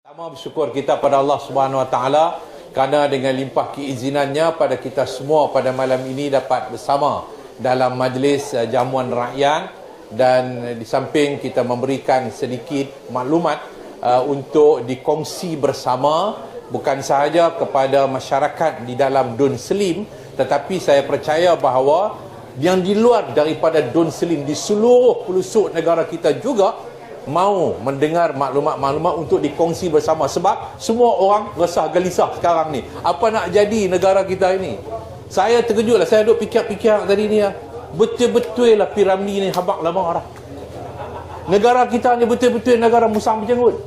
Pertama, bersyukur kita pada Allah Subhanahu Wa Taala kerana dengan limpah keizinannya pada kita semua pada malam ini dapat bersama dalam majlis jamuan rakyat, dan di samping kita memberikan sedikit maklumat untuk dikongsi bersama bukan sahaja kepada masyarakat di dalam Dun Selim, tetapi saya percaya bahawa yang di luar daripada Dun Selim di seluruh pelosok negara kita juga mau mendengar maklumat-maklumat untuk dikongsi bersama, sebab semua orang resah gelisah sekarang ni. Apa nak jadi negara kita ini? Saya terkejut lah, saya duduk fikir-fikir tadi ni lah. Betul-betul lah P.Ramlee ni habaq lama dah. Negara kita ni betul-betul negara musang berjenggot.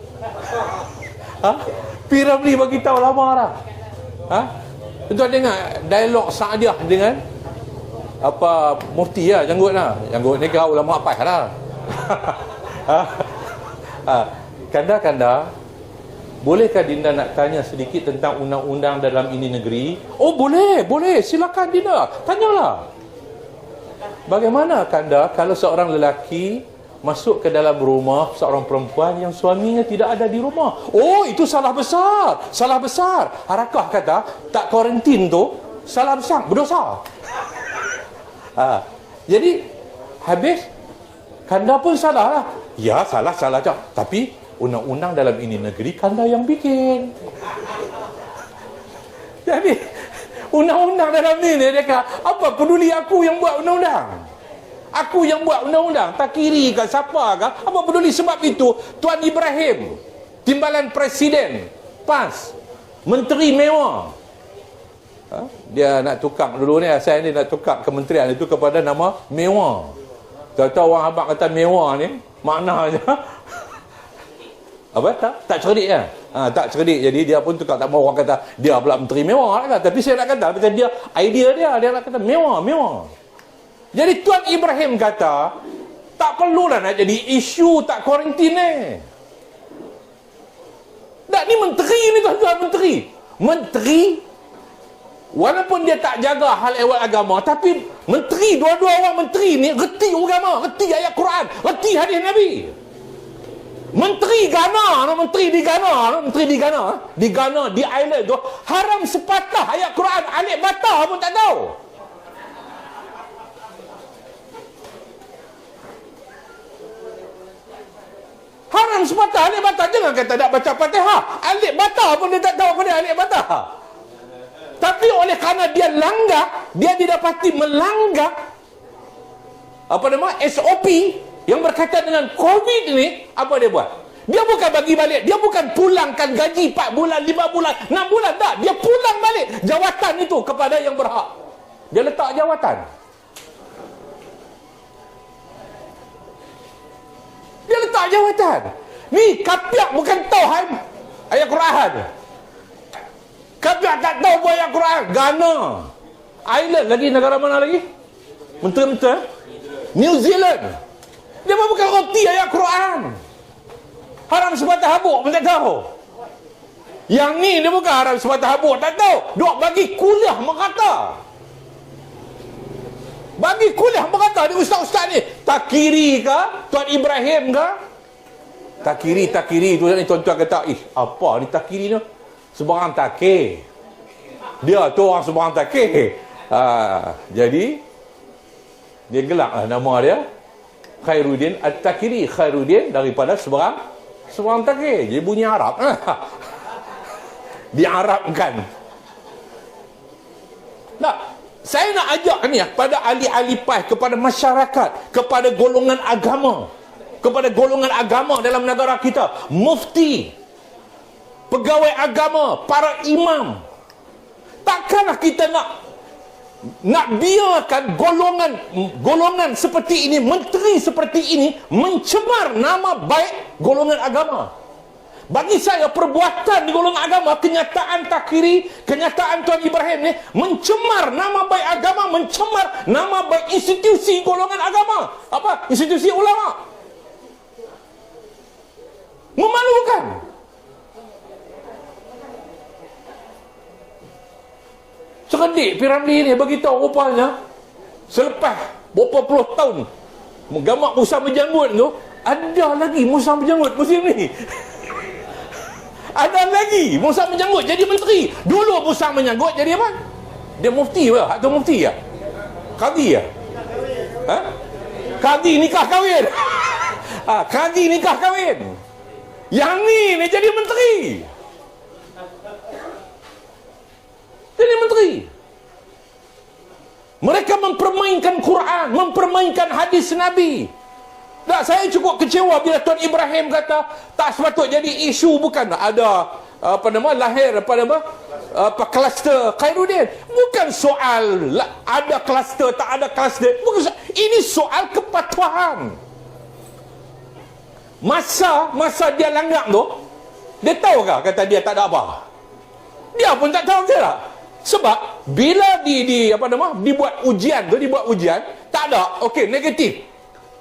P.Ramlee bagi tahu lama dah. Tuan dengar dialog Saadiah dengan apa Mufti lah, janggut lah. Janggut ni kau ulama apa lah. Kadang-kadang bolehkah Dinda nak tanya sedikit tentang undang-undang dalam ini negeri? Oh boleh, silakan Dinda, tanyalah. Bagaimana Kanda kalau seorang lelaki masuk ke dalam rumah seorang perempuan yang suaminya tidak ada di rumah? Oh, itu salah besar. Harakah kata tak kuarantin tu salah besar, berdosa. Jadi habis Kanda pun salah lah. Ya, salah je. Tapi undang-undang dalam ini negeri Kanda yang bikin. Jadi undang-undang dalam ni dia kata, apa peduli aku yang buat undang-undang? Aku yang buat undang-undang, tak kiri ke siapa ke? Apa peduli? Sebab itu Tuan Ibrahim, timbalan presiden PAS, menteri mewah, dia nak tukar dulu ni, saya ni nak tukar kementerian itu kepada nama mewah. Tahu-tahu orang habaq kata mewah ni maknanya apa? Tak cerdik kan? Tak cerdik. Jadi dia pun tukar, tak mahu orang kata dia pula menteri mewah kan? Tapi saya nak kata macam dia, idea dia nak kata mewah. Jadi Tuan Ibrahim kata tak perlulah nak jadi isu tak kuarantin ni. Tak, ni menteri ni tuan-tuan, menteri walaupun dia tak jaga hal ehwal agama, tapi menteri, dua-dua orang menteri ni reti agama, reti ayat Quran, reti hadis Nabi. Menteri di Ghana, di island tu haram sepatah ayat Quran, alif bata pun tak tahu. Haram sepatah alif bata, jangan kata tak baca Fatihah, alif bata pun dia tak tahu apa dia alif bata. Tapi oleh kerana dia langgar, dia didapati melanggar apa nama SOP yang berkaitan dengan COVID ini, apa dia buat? Dia bukan bagi balik, dia bukan pulangkan gaji 4 bulan, 5 bulan, 6 bulan, tak. Dia pulang balik jawatan itu kepada yang berhak. Dia letak jawatan. Ni kapiak bukan tahu ayat Quran. Kapiak tak tahu buat ayat Quran. Ghana, Ireland, lagi negara mana lagi? Menteri-menteri New Zealand, dia pun bukan roti ayat Quran. Haram sebatah habuk pun tak tahu. Yang ni dia bukan haram sebatah habuk, tak tahu. Duk bagi kuliah merata. Di ustaz-ustaz ni. Tak kiri ke Tuan Ibrahim ke? Tak kiri tu ni tuan-tuan kata, apa ni tak kiri tu? Sebarang takir. Dia tu orang sebarang takir. Jadi dia gelaklah nama dia Khairuddin At-Takiri. Khairuddin daripada sebarang takir. Jadi bunyi Arab. Diarabkan. Nah, saya nak ajak ni kepada ahli-ahli PAS, kepada masyarakat, kepada golongan agama dalam negara kita, mufti, pegawai agama, para imam. Takkanlah kita nak biarkan golongan seperti ini, menteri seperti ini mencemar nama baik golongan agama. Bagi saya, perbuatan di golongan agama, kenyataan takiri, kenyataan Tuan Ibrahim ni mencemar nama baik agama, mencemar nama baik institusi golongan agama. Apa? Institusi ulama. Memalukan. Cerdik P.Ramlee ni beritahu rupanya selepas berapa puluh tahun menggamak musang berjanggut tu, ada lagi musang berjanggut musim ni. Ada lagi Musa menyanggut jadi menteri. Dulu Musa menyanggut jadi apa? Dia mufti apa? Atau mufti ya? Qadhi ya? Ha? Qadhi nikah kahwin. Qadhi nikah kahwin. Yang ni jadi menteri. Jadi menteri. Mereka mempermainkan Quran, mempermainkan hadis Nabi. Tak, saya cukup kecewa bila Tuan Ibrahim kata tak sepatut jadi isu, bukan ada lahir kluster Khairuddin. Bukan soal ada kluster tak ada kluster. Bukan ini soal kepatuhan. Masa dia langgam tu, dia tahu ke kata dia tak ada apa? Dia pun tak tahu, tak? Sebab bila dibuat ujian tak ada, okey, negatif.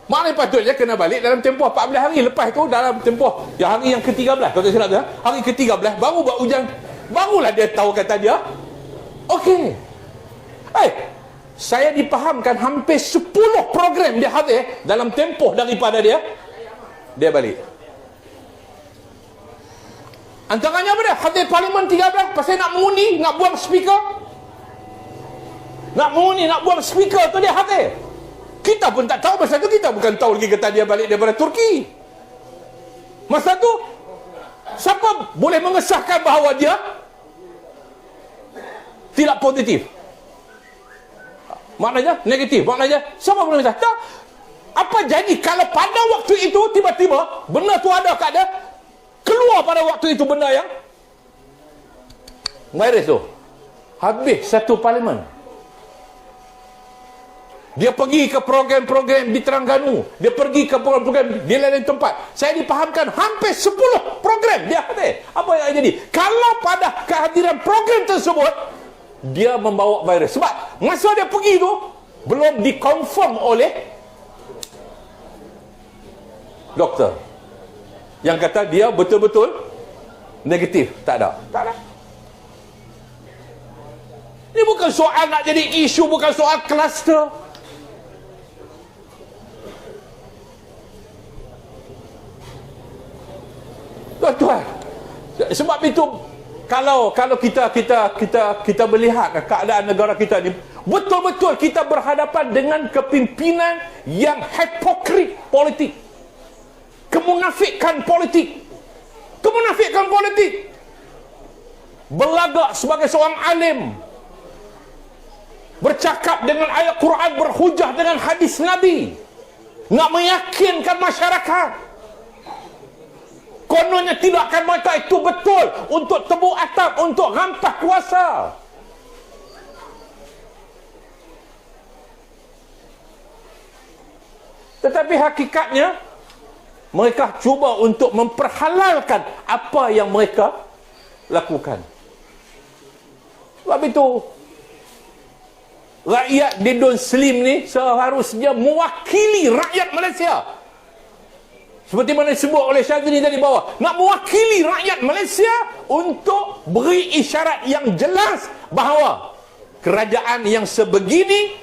Maknanya patutnya kena balik dalam tempoh 14 hari. Lepas tu dalam tempoh hari yang ke-13, kalau tak silap saya, hari ke-13 baru buat ujian, barulah dia tahu kata dia okey. Saya dipahamkan hampir 10 program dia hadir dalam tempoh daripada dia balik. Antaranya apa dia? Hadir Parlimen 13 pasal nak mengundi, nak buang speaker. Nak mengundi, nak buang speaker tu dia hadir. Kita pun tak tahu masa tu, kita bukan tahu lagi kata dia balik daripada Turki. Masa tu siapa boleh mengesahkan bahawa dia tidak positif? Maknanya negatif. Maknanya siapa boleh mengesah? Tak. Apa jadi kalau pada waktu itu tiba-tiba benda tu ada kat dia, keluar pada waktu itu benda yang virus tu, habis satu parlimen. Dia pergi ke program-program di Terengganu, dia pergi ke program-program di lain tempat. Saya dipahamkan hampir 10 program dia hadir. Apa yang jadi? Kalau pada kehadiran program tersebut dia membawa virus. Sebab masa dia pergi tu belum dikonfirm oleh doktor yang kata dia betul-betul negatif. Tak ada. Ini bukan soal nak jadi isu, bukan soal kluster. Tuan-tuan, sebab itu kalau kita melihat keadaan negara kita ni, betul-betul kita berhadapan dengan kepimpinan yang hipokrit politik, kemunafikan politik, berlagak sebagai seorang alim, bercakap dengan ayat Quran, berhujah dengan hadis Nabi, nak meyakinkan masyarakat. Kononnya tidak akan mereka itu betul untuk tebuk atap, untuk rampas kuasa. Tetapi hakikatnya mereka cuba untuk memperhalalkan apa yang mereka lakukan. Sebab itu rakyat di Don Slim ni seharusnya mewakili rakyat Malaysia. Seperti mana disebut oleh Syazli tadi bawah, nak mewakili rakyat Malaysia untuk beri isyarat yang jelas bahawa kerajaan yang sebegini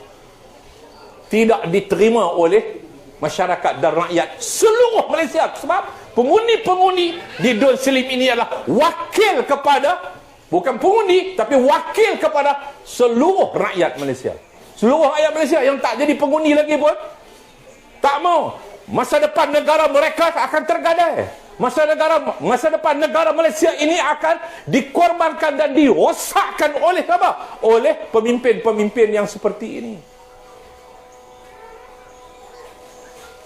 tidak diterima oleh masyarakat dan rakyat seluruh Malaysia. Sebab pengundi-pengundi di Don Slim ini adalah wakil kepada, bukan pengundi, tapi wakil kepada seluruh rakyat Malaysia. Seluruh rakyat Malaysia yang tak jadi pengundi lagi pun tak mau. Masa depan negara mereka akan tergadai. Masa depan negara Malaysia ini akan dikorbankan dan dirosakkan oleh apa? Oleh pemimpin-pemimpin yang seperti ini.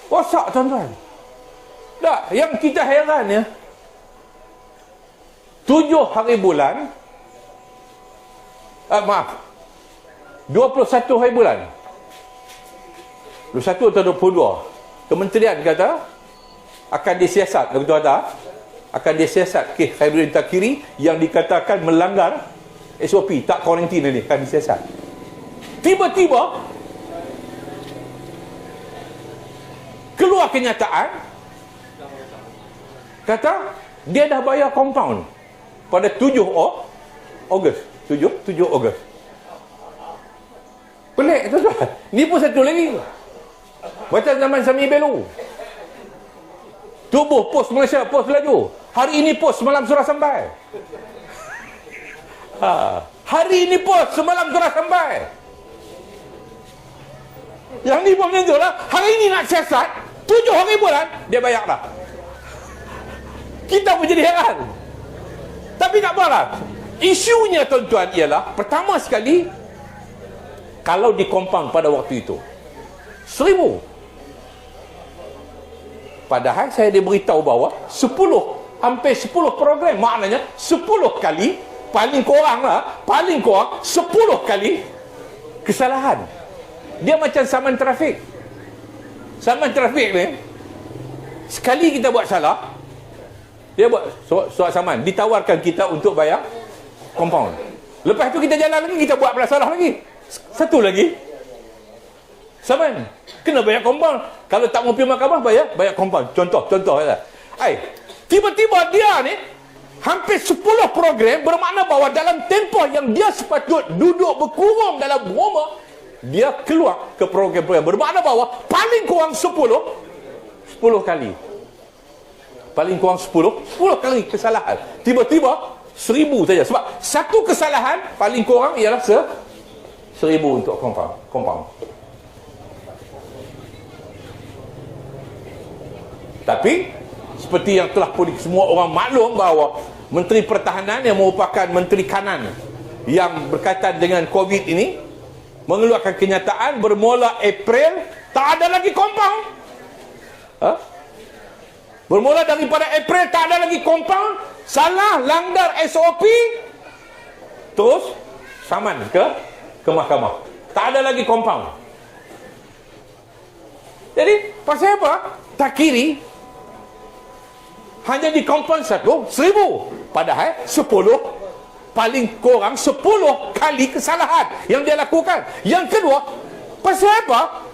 Rosak, tuan-tuan. Tak, yang kita heran ya, 7 hari bulan 21 hari bulan 21 atau 22, Kementerian kata akan disiasat, betul tak? Akan disiasat kes Khairuddin Takiri yang dikatakan melanggar SOP, tak kuarantin ni, akan disiasat. Tiba-tiba keluar kenyataan kata dia dah bayar compound pada 7 Ogos. 7 Ogos. Pelik, tuan-tuan. Ni pun satu lagi. Macam zaman Sami Belu. Tubuh Pos Malaysia, Pos Melaju. Hari ini pos, semalam surah sampai. Hari ini pos, semalam surah sampai. Yang ni pun macam tu lah. Hari ini nak siasat, 7 hari bulan, dia bayar dah. Kita pun jadi heran. Tapi tak apalah. Isunya tuan-tuan ialah, pertama sekali, kalau di compound pada waktu itu 1,000. Padahal saya diberitahu bahawa 10, hampir 10 program. Maknanya 10 kali, paling kurang 10 kali kesalahan. Dia macam saman trafik. Saman trafik ni, sekali kita buat salah, dia buat surat saman, ditawarkan kita untuk bayar compound. Lepas tu kita jalan lagi, kita buat pula salah lagi, satu lagi saman, kena bayar compound. Kalau tak mau pergi mahkamah, bayar compound. Contoh lah. Tiba-tiba dia ni hampir 10 program, bermakna bahawa dalam tempoh yang dia sepatut duduk berkurung dalam rumah, dia keluar ke program-program, bermakna bahawa paling kurang 10 kali. Paling kurang 10 kali kesalahan. Tiba-tiba 1,000 saja. Sebab satu kesalahan paling kurang ialah 1,000 untuk compound. Tapi seperti yang telah pun semua orang maklum bahawa Menteri Pertahanan yang merupakan Menteri Kanan yang berkaitan dengan COVID ini mengeluarkan kenyataan bermula April tak ada lagi compound. Bermula daripada April tak ada lagi compound. Salah, langgar SOP, terus saman ke mahkamah. Tak ada lagi compound. Jadi pasal apa? Takiri hanya di compound 1,000. Padahal 10, paling kurang 10 kali kesalahan yang dia lakukan. Yang kedua, pasal apa?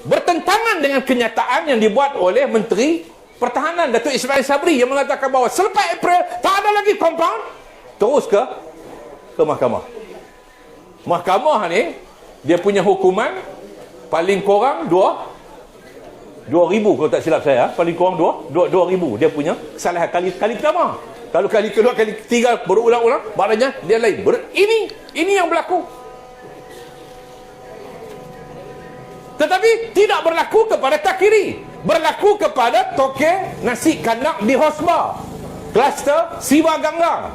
Bertentangan dengan kenyataan yang dibuat oleh Menteri Pertahanan Datuk Ismail Sabri yang mengatakan bahawa selepas April tak ada lagi compound, terus ke mahkamah. Mahkamah ni dia punya hukuman paling kurang 2,000 kalau tak silap saya, paling kurang 2,000 dia punya kesalahan kali pertama. Kalau kali kedua, kali ketiga berulang-ulang, maknanya dia lain. Ini yang berlaku. Tetapi tidak berlaku kepada Takiri. Berlaku kepada toke nasi kandang di Hosba, kluster Siwa Gangga.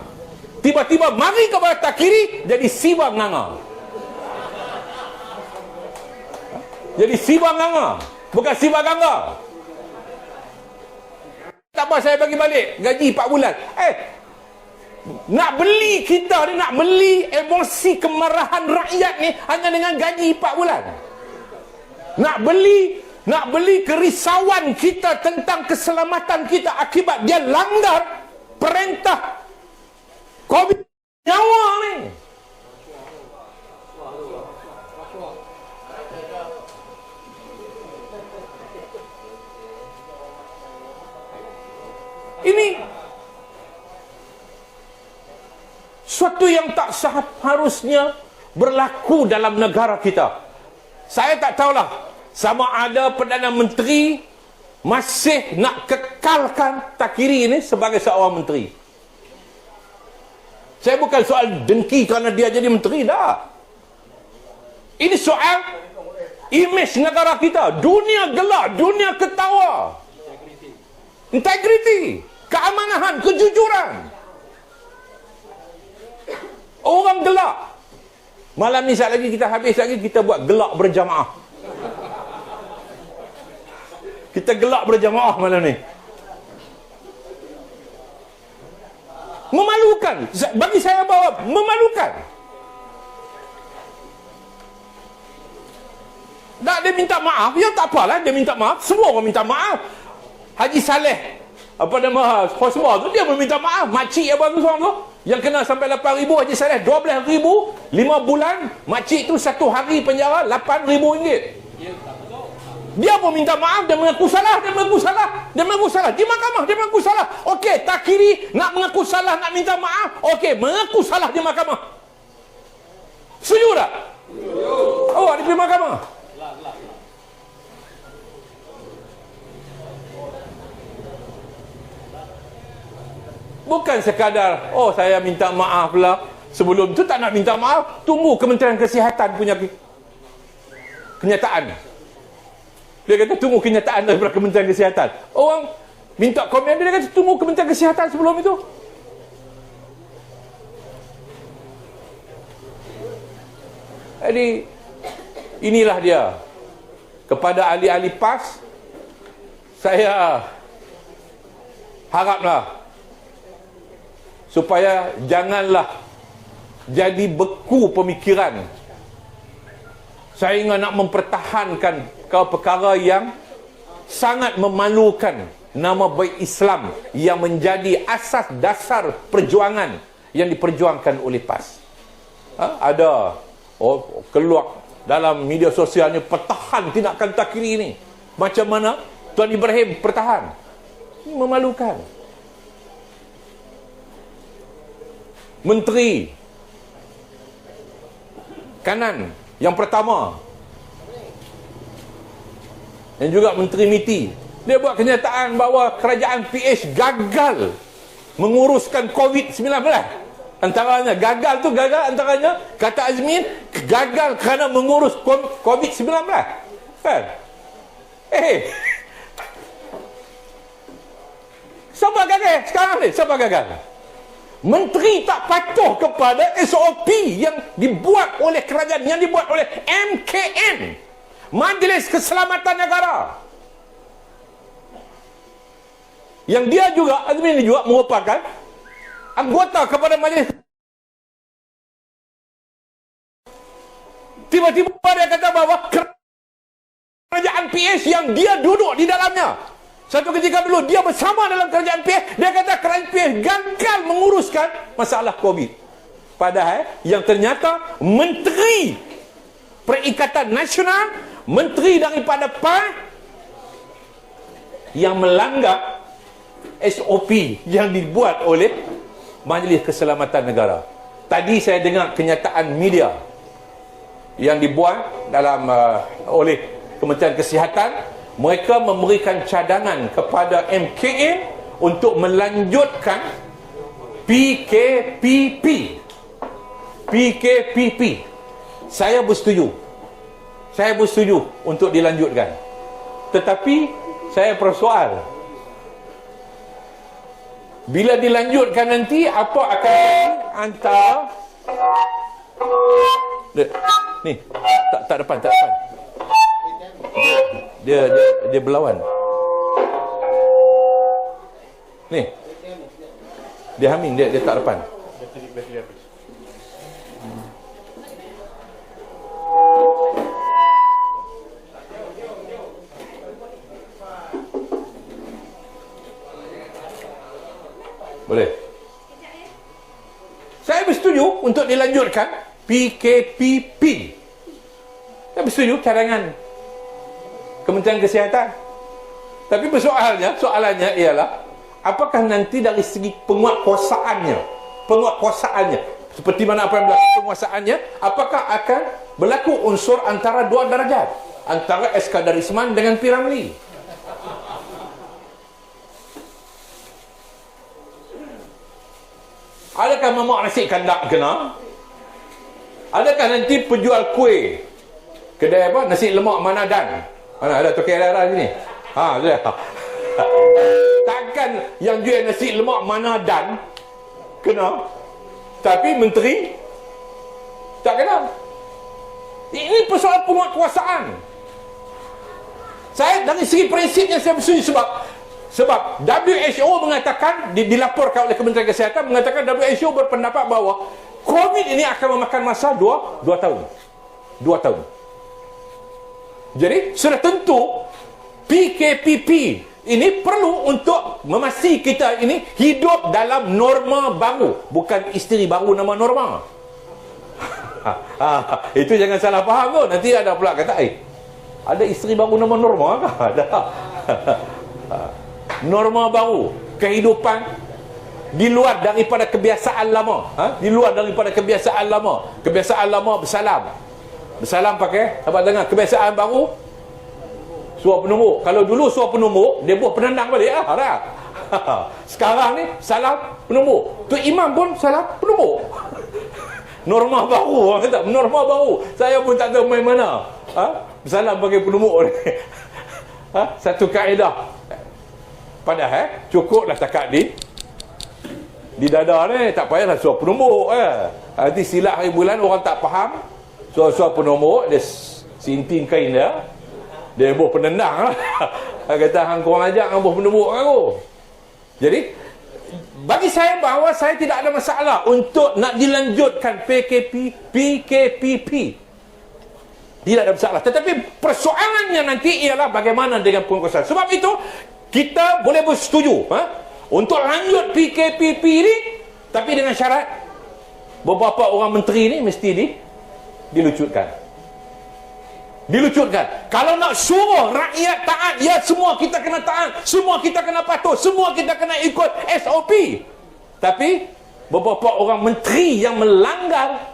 Tiba-tiba mari kepada Takiri, jadi Siwa Nganga. Jadi Siwa Nganga, bukan Siwa Gangga. Tak apa, saya bagi balik gaji 4 bulan. Nak beli kita ni, nak beli emosi kemarahan rakyat ni hanya dengan gaji 4 bulan. Nak beli kerisauan kita tentang keselamatan kita akibat dia langgar perintah COVID nyawa ni. Ini suatu yang tak seharusnya berlaku dalam negara kita. Saya tak tahulah sama ada Perdana Menteri masih nak kekalkan Takiri ini sebagai seorang menteri. Saya bukan soal dengki kerana dia jadi menteri, dah. Ini soal imej negara kita. Dunia gelap, dunia ketawa. Integriti, keamanan, kejujuran. Orang gelap. Malam ni sekejap lagi kita habis lagi, kita buat gelak berjamaah. Kita gelak berjamaah malam ni. Memalukan. Bagi saya bahawa memalukan. Tak, dia minta maaf. Ya tak apalah, dia minta maaf. Semua orang minta maaf. Haji Saleh, apa nama Hosma tu, dia meminta maaf. Makcik apa tu seorang tu, yang kena sampai 8,000, Haji Saleh 12,000, 5 bulan. Makcik tu 1 hari penjara, RM8,000. Dia pun minta maaf, dia mengaku salah. Di mahkamah dia mengaku salah. Okey, Takiri nak mengaku salah, nak minta maaf. Okey, mengaku salah di mahkamah. Setuju tak? Oh, ada di mahkamah. Bukan sekadar, oh saya minta maaf lah. Sebelum tu tak nak minta maaf, tunggu Kementerian Kesihatan punya kenyataan. Dia kata tunggu kenyataan daripada Kementerian Kesihatan. Orang minta komen, dia kata tunggu Kementerian Kesihatan sebelum itu. Jadi inilah dia. Kepada ahli-ahli PAS, saya haraplah supaya janganlah jadi beku pemikiran sehingga nak mempertahankan perkara yang sangat memalukan nama baik Islam yang menjadi asas dasar perjuangan yang diperjuangkan oleh PAS. Ada keluar dalam media sosialnya, pertahan tindakan takkiri ini. Macam mana Tuan Ibrahim pertahan? Ini memalukan. Menteri Kanan yang pertama dan juga Menteri MITI, dia buat kenyataan bahawa kerajaan PH gagal menguruskan COVID-19. Antaranya gagal antaranya kata Azmin, gagal kerana mengurus COVID-19. Kan? Siapa gagal sekarang ni? Siapa gagal? Menteri tak patuh kepada SOP yang dibuat oleh kerajaan, yang dibuat oleh MKN, Majlis Keselamatan Negara, yang dia juga, Azmin juga merupakan anggota kepada majlis. Tiba-tiba dia kata bahawa kerajaan PH yang dia duduk di dalamnya, satu ketika dulu dia bersama dalam kerajaan PH, dia kata kerajaan PH gagal menguruskan masalah COVID. Padahal yang ternyata Menteri Perikatan Nasional, Menteri daripada PAN yang melanggar SOP yang dibuat oleh Majlis Keselamatan Negara. Tadi saya dengar kenyataan media yang dibuat dalam oleh Kementerian Kesihatan. Mereka memberikan cadangan kepada MKN untuk melanjutkan PKPP. Saya bersetuju. Saya bersetuju untuk dilanjutkan. Tetapi saya bersoal, bila dilanjutkan nanti, apa akan antara ni tak depan. Dia berlawan. Ni. Dia haming, dia tak depan. Boleh. Saya bersetuju untuk dilanjutkan PKPP. Saya bersetuju cadangan Kementerian Kesihatan. Tapi soalannya ialah, apakah nanti dari segi penguatkuasaannya, seperti mana apa yang berlaku penguasaannya, apakah akan berlaku unsur antara dua darjat, antara Eskadarisman dengan P. Ramlee? Adakah mamak nasi kandak kena? Adakah nanti penjual kuih, kedai apa, nasi lemak Manadan, mana ada tokai daerah sini? Ada. Takkan yang jual nasi lemak Manadan kena, tapi menteri tak kena. Ini persoalan penguatkuasaan. Saya dari segi prinsipnya saya bersetuju, sebab WHO mengatakan, dilaporkan oleh Kementerian Kesihatan, mengatakan WHO berpendapat bahawa COVID ini akan memakan masa 2 tahun. 2 tahun. Jadi sudah tentu PKPP ini perlu untuk memastikan kita ini hidup dalam norma baru, bukan isteri baru nama Norma. Itu jangan salah faham tu. Nanti ada pula kata, ada isteri baru nama Norma ke? Ada. Norma baru, kehidupan di luar daripada kebiasaan lama. Di luar daripada kebiasaan lama. Kebiasaan lama bersalam pakai, apa dengar? Kebiasaan baru, suap penumbuk. Kalau dulu suap penumbuk, dia buat penendang balik. Sekarang ni salam penumbuk. Tu imam pun salam penumbuk. Norma baru, orang kata norma baru. Saya pun tak tahu main mana. Salam pakai penumbuk ni. Satu kaedah. Padahal cukuplah takat di dada ni, tak payahlah suruh penumbuk. Nanti silap hari bulan orang tak faham. Suruh penumbuk, dia sinting kain dia buah penendang lah. Kata hang korang ajak hang buah penumbuk aku. Jadi bagi saya bahawa saya tidak ada masalah untuk nak dilanjutkan PKPP. Tidak ada masalah. Tetapi persoalannya nanti ialah bagaimana dengan pengurusan. Sebab itu kita boleh bersetuju untuk lanjut PKPP ni, tapi dengan syarat beberapa orang menteri ni mesti dilucutkan. Kalau nak suruh rakyat taat, ya semua kita kena taat, semua kita kena patuh, semua kita kena ikut SOP. Tapi beberapa orang menteri yang melanggar,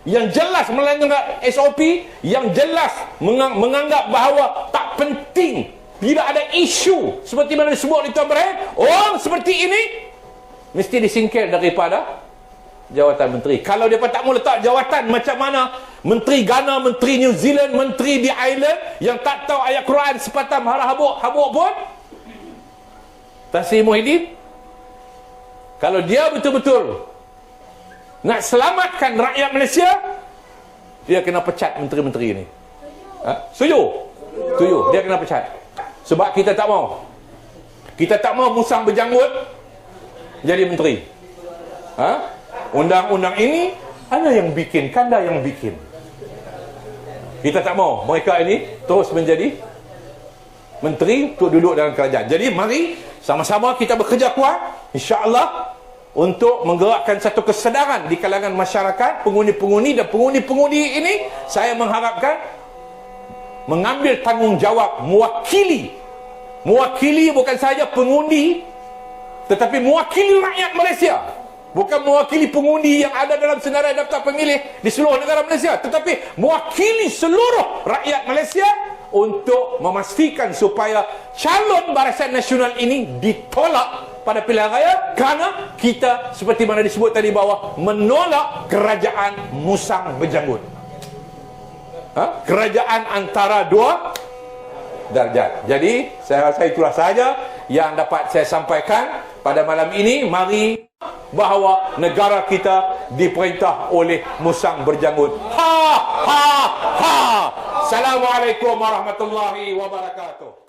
yang jelas melanggar SOP, yang jelas menganggap bahawa tak penting, tidak ada isu seperti mana disebut di Tuan Ibrahim, orang seperti ini mesti disingkir daripada jawatan menteri. Kalau dia tak mau letak jawatan macam mana menteri Ghana, menteri New Zealand, menteri di Ireland yang tak tahu ayat Quran sepatah marah habuk pun, Tan Sri Muhyiddin, kalau dia betul-betul nak selamatkan rakyat Malaysia, dia kena pecat menteri-menteri ini. Setuju? Dia kena pecat. Sebab kita tak mau musang berjanggut jadi menteri. Undang-undang ini ada yang bikin, Kanda yang bikin. Kita tak mau mereka ini terus menjadi menteri untuk duduk dalam kerajaan. Jadi mari sama-sama kita bekerja kuat, insya-Allah, untuk menggerakkan satu kesedaran di kalangan masyarakat, pengundi-pengundi dan pengundi-pengundi ini. Saya mengharapkan mengambil tanggungjawab, mewakili bukan saja pengundi, tetapi mewakili rakyat Malaysia. Bukan mewakili pengundi yang ada dalam senarai daftar pemilih di seluruh negara Malaysia, tetapi mewakili seluruh rakyat Malaysia untuk memastikan supaya calon Barisan Nasional ini ditolak pada pilihan raya, kerana kita seperti mana disebut tadi bawah menolak kerajaan musang berjanggut. Kerajaan antara dua darjat. Jadi saya rasa itulah sahaja yang dapat saya sampaikan pada malam ini. Mari bahawa negara kita diperintah oleh musang berjanggut. Assalamualaikum warahmatullahi wabarakatuh.